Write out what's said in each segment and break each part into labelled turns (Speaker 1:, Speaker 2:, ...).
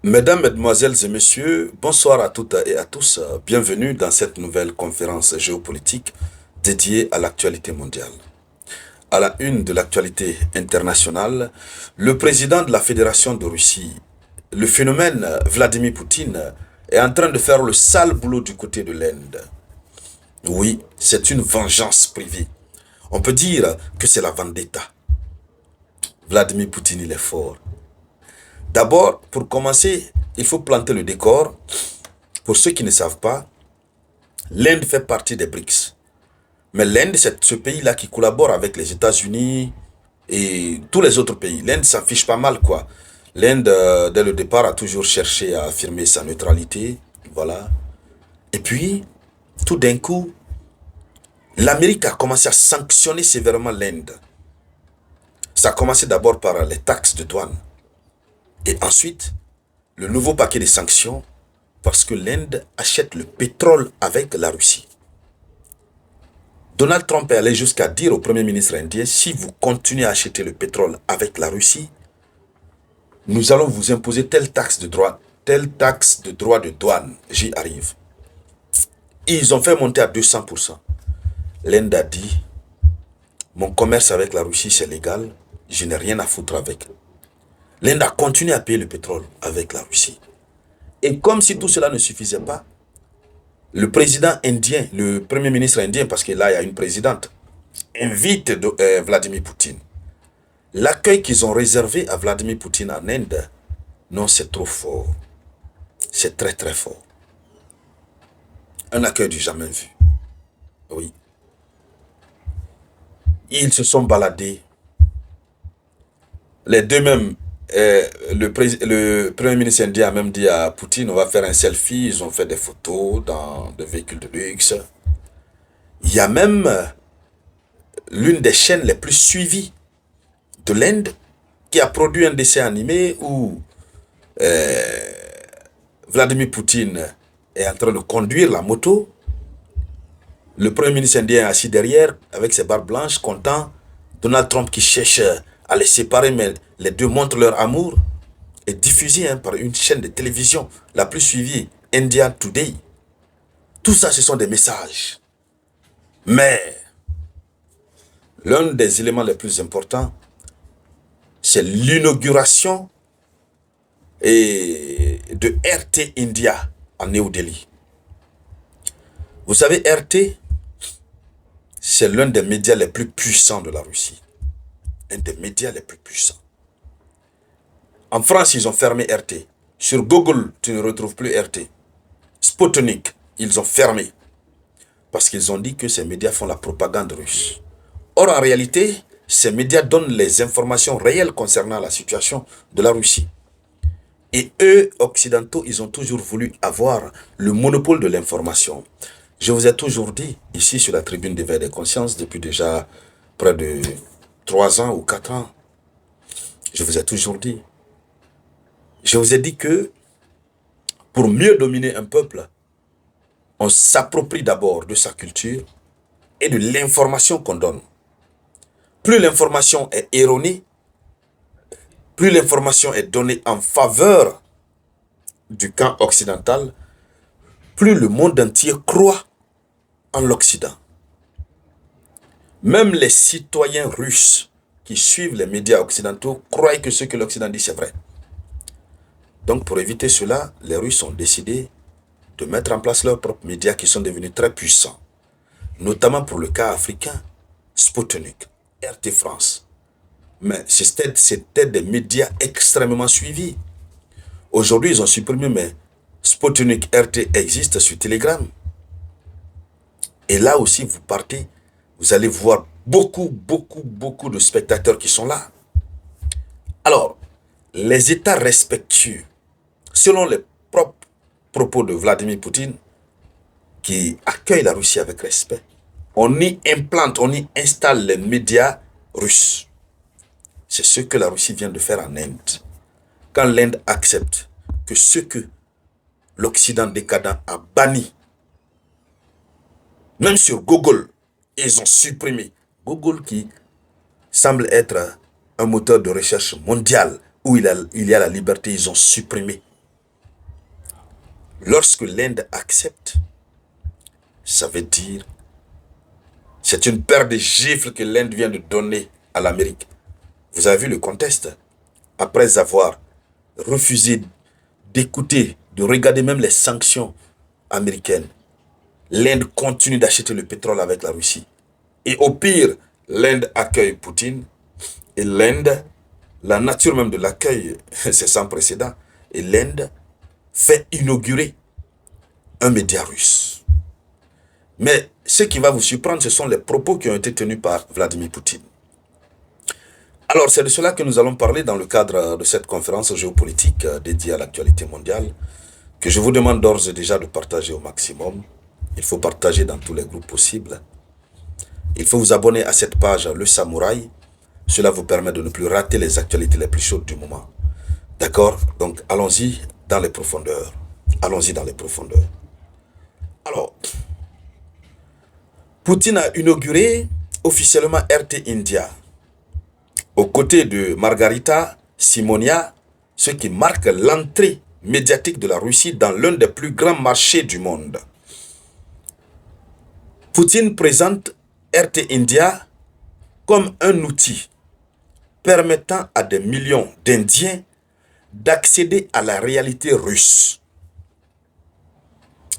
Speaker 1: Mesdames, Mesdemoiselles et Messieurs, bonsoir à toutes et à tous. Bienvenue dans cette nouvelle conférence géopolitique dédiée à l'actualité mondiale. À la une de l'actualité internationale, le président de la Fédération de Russie, le phénomène Vladimir Poutine, est en train de faire le sale boulot du côté de l'Inde. Oui, c'est une vengeance privée. On peut dire que c'est la vendetta. Vladimir Poutine, il est fort. D'abord, pour commencer, il faut planter le décor. Pour ceux qui ne savent pas, l'Inde fait partie des BRICS. Mais l'Inde, c'est ce pays-là qui collabore avec les États-Unis et tous les autres pays. L'Inde s'en fiche pas mal, quoi. L'Inde, dès le départ, a toujours cherché à affirmer sa neutralité. Voilà. Et puis, tout d'un coup, l'Amérique a commencé à sanctionner sévèrement l'Inde. Ça a commencé d'abord par les taxes de douane. Et ensuite, le nouveau paquet de sanctions, parce que l'Inde achète le pétrole avec la Russie. Donald Trump est allé jusqu'à dire au Premier ministre indien, si vous continuez à acheter le pétrole avec la Russie, nous allons vous imposer telle taxe de droit de douane. J'y arrive. Ils ont fait monter à 200%. L'Inde a dit, mon commerce avec la Russie, c'est légal, je n'ai rien à foutre avec. L'Inde a continué à payer le pétrole avec la Russie. Et comme si tout cela ne suffisait pas, le président indien, le premier ministre indien, parce que là, il y a une présidente, invite Vladimir Poutine. L'accueil qu'ils ont réservé à Vladimir Poutine en Inde, non, c'est trop fort. C'est très très fort. Un accueil du jamais vu. Oui. Ils se sont baladés. Les deux mêmes, le premier ministre indien a même dit à Poutine, on va faire un selfie. Ils ont fait des photos dans des véhicules de luxe. Il y a même l'une des chaînes les plus suivies de l'Inde qui a produit un dessin animé où Vladimir Poutine est en train de conduire la moto. Le premier ministre indien est assis derrière avec ses barbes blanches, content. Donald Trump qui cherche à les séparer, mais les deux montrent leur amour. Est diffusé par une chaîne de télévision la plus suivie, India Today. Tout ça, ce sont des messages. Mais l'un des éléments les plus importants, c'est l'inauguration de RT India en New Delhi. Vous savez, RT, c'est l'un des médias les plus puissants de la Russie. Un des médias les plus puissants. En France, ils ont fermé RT. Sur Google, tu ne retrouves plus RT. Sputnik, ils ont fermé. Parce qu'ils ont dit que ces médias font la propagande russe. Or, en réalité, ces médias donnent les informations réelles concernant la situation de la Russie. Et eux, occidentaux, ils ont toujours voulu avoir le monopole de l'information. Je vous ai toujours dit, ici sur la tribune d'éveil des consciences, depuis déjà près de 3 ans ou 4 ans, je vous ai toujours dit, je vous ai dit que pour mieux dominer un peuple, on s'approprie d'abord de sa culture et de l'information qu'on donne. Plus l'information est erronée, plus l'information est donnée en faveur du camp occidental, plus le monde entier croit en l'Occident. Même les citoyens russes qui suivent les médias occidentaux croient que ce que l'Occident dit, c'est vrai. Donc pour éviter cela, les Russes ont décidé de mettre en place leurs propres médias qui sont devenus très puissants. Notamment pour le cas africain, Sputnik, RT France. Mais c'était des médias extrêmement suivis. Aujourd'hui, ils ont supprimé, mais Sputnik RT existe sur Telegram. Et là aussi, vous partez, vous allez voir beaucoup de spectateurs qui sont là. Alors, les États respectueux, selon les propres propos de Vladimir Poutine, qui accueille la Russie avec respect, on y implante, on y installe les médias russes. C'est ce que la Russie vient de faire en Inde. Quand l'Inde accepte que ce que l'Occident décadent a banni, même sur Google, ils ont supprimé. Google qui semble être un moteur de recherche mondial où il y a la liberté, ils ont supprimé. Lorsque l'Inde accepte, ça veut dire c'est une paire de gifles que l'Inde vient de donner à l'Amérique. Vous avez vu le contexte? Après avoir refusé d'écouter, de regarder même les sanctions américaines, l'Inde continue d'acheter le pétrole avec la Russie. Et au pire, l'Inde accueille Poutine. Et l'Inde, la nature même de l'accueil, c'est sans précédent. Et l'Inde fait inaugurer un média russe. Mais ce qui va vous surprendre, ce sont les propos qui ont été tenus par Vladimir Poutine. Alors, c'est de cela que nous allons parler dans le cadre de cette conférence géopolitique dédiée à l'actualité mondiale, que je vous demande d'ores et déjà de partager au maximum. Il faut partager dans tous les groupes possibles. Il faut vous abonner à cette page Le Samouraï. Cela vous permet de ne plus rater les actualités les plus chaudes du moment. D'accord? Donc, allons-y dans les profondeurs. Allons-y dans les profondeurs. Alors, Poutine a inauguré officiellement RT India aux côtés de Margarita Simonia, ce qui marque l'entrée médiatique de la Russie dans l'un des plus grands marchés du monde. Poutine présente RT India comme un outil permettant à des millions d'Indiens d'accéder à la réalité russe.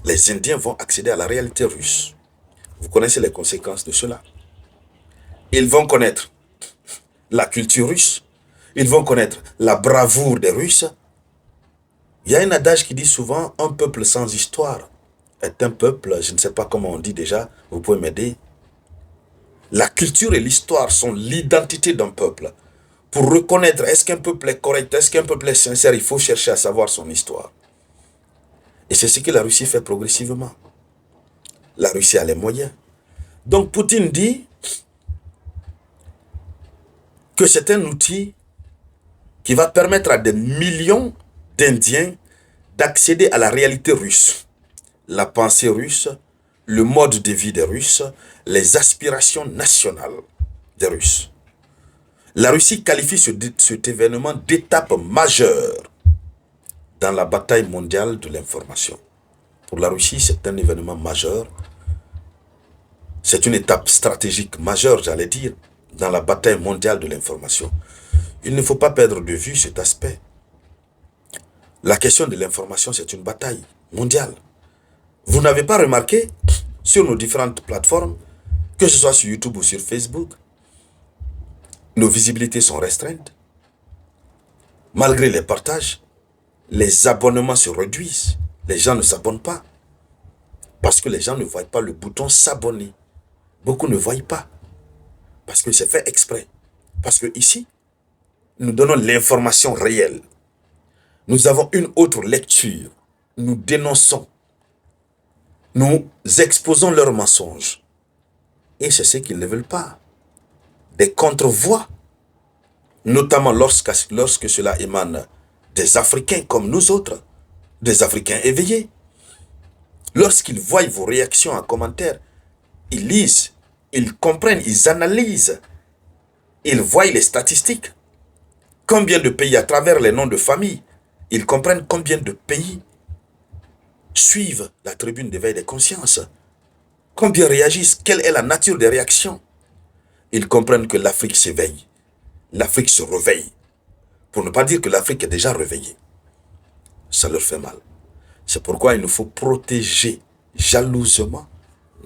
Speaker 1: Les Indiens vont accéder à la réalité russe. Vous connaissez les conséquences de cela. Ils vont connaître la culture russe. Ils vont connaître la bravoure des Russes. Il y a un adage qui dit souvent, un peuple sans histoire est un peuple, je ne sais pas comment on dit déjà, vous pouvez m'aider. La culture et l'histoire sont l'identité d'un peuple. Pour reconnaître est-ce qu'un peuple est correct, est-ce qu'un peuple est sincère, il faut chercher à savoir son histoire. Et c'est ce que la Russie fait progressivement. La Russie a les moyens. Donc Poutine dit que c'est un outil qui va permettre à des millions d'Indiens d'accéder à la réalité russe, la pensée russe, le mode de vie des Russes, les aspirations nationales des Russes. La Russie qualifie cet événement d'étape majeure dans la bataille mondiale de l'information. Pour la Russie, c'est un événement majeur. C'est une étape stratégique majeure, j'allais dire, dans la bataille mondiale de l'information. Il ne faut pas perdre de vue cet aspect. La question de l'information, c'est une bataille mondiale. Vous n'avez pas remarqué sur nos différentes plateformes, que ce soit sur YouTube ou sur Facebook, nos visibilités sont restreintes. Malgré les partages, les abonnements se réduisent. Les gens ne s'abonnent pas. Parce que les gens ne voient pas le bouton s'abonner. Beaucoup ne voient pas. Parce que c'est fait exprès. Parce que ici, nous donnons l'information réelle. Nous avons une autre lecture. Nous dénonçons. Nous exposons leurs mensonges. Et c'est ce qu'ils ne veulent pas. Des contre-voix. Notamment lorsque cela émane des Africains comme nous autres. Des Africains éveillés. Lorsqu'ils voient vos réactions en commentaire, ils lisent, ils comprennent, ils analysent. Ils voient les statistiques. Combien de pays à travers les noms de famille, ils comprennent combien de pays suivent la tribune d'éveil des consciences. Combien réagissent, quelle est la nature des réactions. Ils comprennent que l'Afrique s'éveille. L'Afrique se réveille. Pour ne pas dire que l'Afrique est déjà réveillée. Ça leur fait mal. C'est pourquoi il nous faut protéger jalousement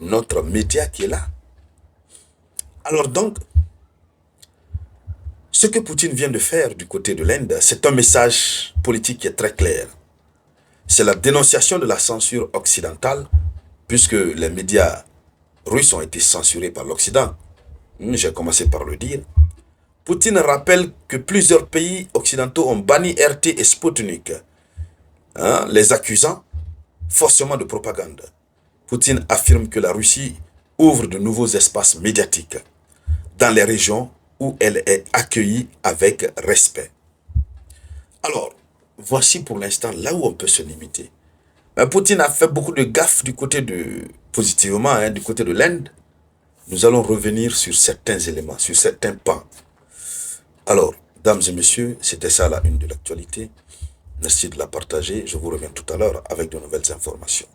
Speaker 1: notre média qui est là. Alors donc, ce que Poutine vient de faire du côté de l'Inde, c'est un message politique qui est très clair. C'est la dénonciation de la censure occidentale, puisque les médias russes ont été censurés par l'Occident. J'ai commencé par le dire. Poutine rappelle que plusieurs pays occidentaux ont banni RT et Sputnik, les accusant forcément de propagande. Poutine affirme que la Russie ouvre de nouveaux espaces médiatiques dans les régions où elle est accueillie avec respect. Alors, voici pour l'instant là où on peut se limiter. Mais Poutine a fait beaucoup de gaffes du côté de, positivement, du côté de l'Inde. Nous allons revenir sur certains éléments, sur certains pans. Alors, dames et messieurs, c'était ça la une de l'actualité. Merci de la partager. Je vous reviens tout à l'heure avec de nouvelles informations.